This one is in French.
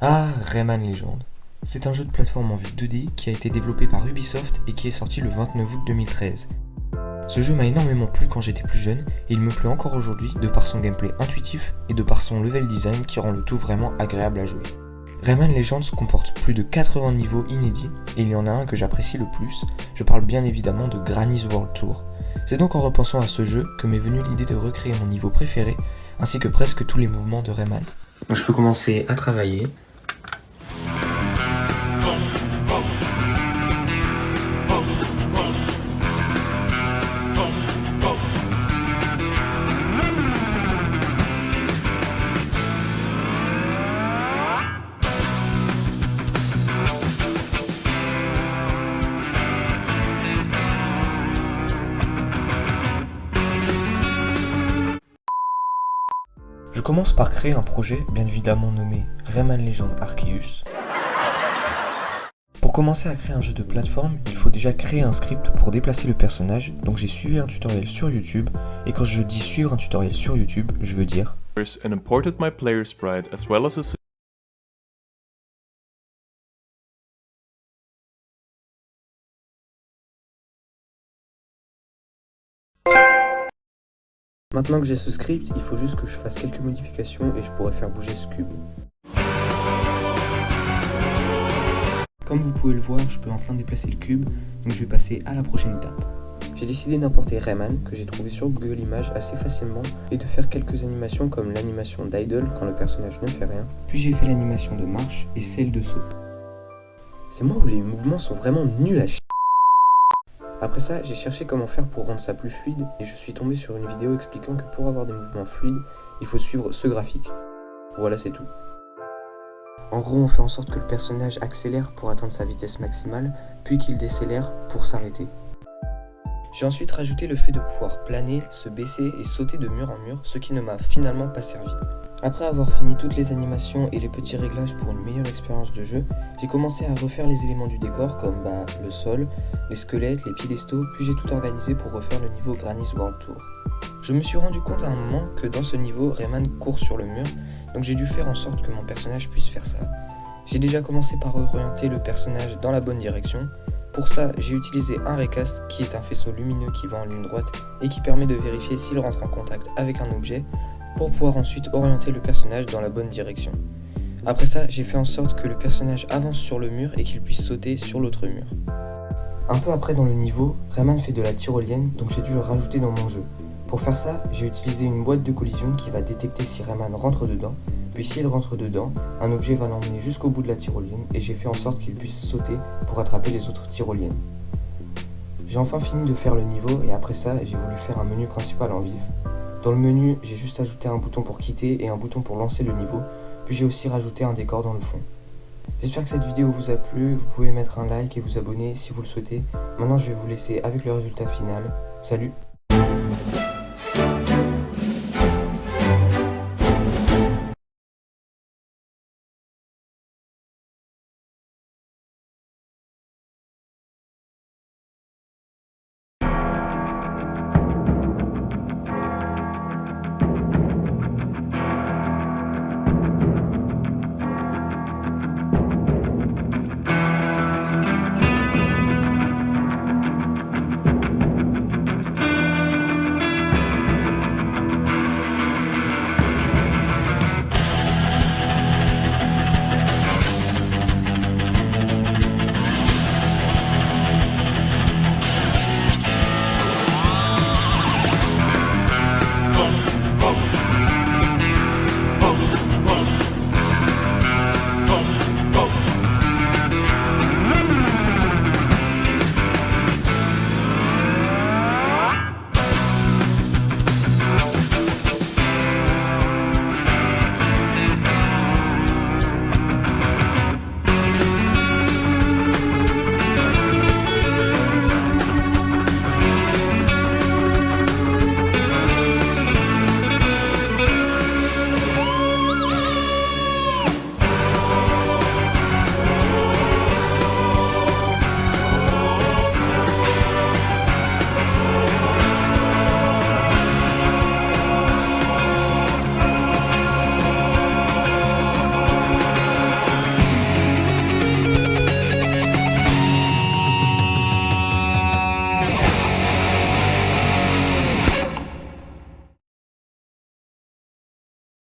Ah, Rayman Legends. C'est un jeu de plateforme en vue 2D qui a été développé par Ubisoft et qui est sorti le 29 août 2013. Ce jeu m'a énormément plu quand j'étais plus jeune et il me plaît encore aujourd'hui de par son gameplay intuitif et de par son level design qui rend le tout vraiment agréable à jouer. Rayman Legends comporte plus de 80 niveaux inédits et il y en a un que j'apprécie le plus, je parle bien évidemment de Granny's World Tour. C'est donc en repensant à ce jeu que m'est venue l'idée de recréer mon niveau préféré ainsi que presque tous les mouvements de Rayman. Donc je peux commencer à travailler. Je commence par créer un projet, bien évidemment nommé Rayman Legends Arceus. Pour commencer à créer un jeu de plateforme, il faut déjà créer un script pour déplacer le personnage, donc j'ai suivi un tutoriel sur YouTube, et quand je dis suivre un tutoriel sur YouTube, je veux dire and imported my player sprite as well as a Maintenant que j'ai ce script, il faut juste que je fasse quelques modifications et je pourrai faire bouger ce cube. Comme vous pouvez le voir, je peux enfin déplacer le cube, donc je vais passer à la prochaine étape. J'ai décidé d'importer Rayman, que j'ai trouvé sur Google Images assez facilement, et de faire quelques animations comme l'animation d'idle quand le personnage ne fait rien, puis j'ai fait l'animation de marche et celle de saut. C'est moi où les mouvements sont vraiment nuls à chier. Après ça, j'ai cherché comment faire pour rendre ça plus fluide et je suis tombé sur une vidéo expliquant que pour avoir des mouvements fluides, il faut suivre ce graphique. Voilà, c'est tout. En gros, on fait en sorte que le personnage accélère pour atteindre sa vitesse maximale, puis qu'il décélère pour s'arrêter. J'ai ensuite rajouté le fait de pouvoir planer, se baisser et sauter de mur en mur, ce qui ne m'a finalement pas servi. Après avoir fini toutes les animations et les petits réglages pour une meilleure expérience de jeu, j'ai commencé à refaire les éléments du décor comme le sol, les squelettes, les piédestaux, puis j'ai tout organisé pour refaire le niveau Granny's World Tour. Je me suis rendu compte à un moment que dans ce niveau, Rayman court sur le mur, donc j'ai dû faire en sorte que mon personnage puisse faire ça. J'ai déjà commencé par orienter le personnage dans la bonne direction. Pour ça, j'ai utilisé un raycast qui est un faisceau lumineux qui va en ligne droite et qui permet de vérifier s'il rentre en contact avec un objet, pour pouvoir ensuite orienter le personnage dans la bonne direction. Après ça, j'ai fait en sorte que le personnage avance sur le mur et qu'il puisse sauter sur l'autre mur. Un peu après dans le niveau, Rayman fait de la tyrolienne, donc j'ai dû le rajouter dans mon jeu. Pour faire ça, j'ai utilisé une boîte de collision qui va détecter si Rayman rentre dedans, puis s'il rentre dedans, un objet va l'emmener jusqu'au bout de la tyrolienne et j'ai fait en sorte qu'il puisse sauter pour attraper les autres tyroliennes. J'ai enfin fini de faire le niveau et après ça, j'ai voulu faire un menu principal en vif. Dans le menu, j'ai juste ajouté un bouton pour quitter et un bouton pour lancer le niveau, puis j'ai aussi rajouté un décor dans le fond. J'espère que cette vidéo vous a plu, vous pouvez mettre un like et vous abonner si vous le souhaitez. Maintenant je vais vous laisser avec le résultat final. Salut!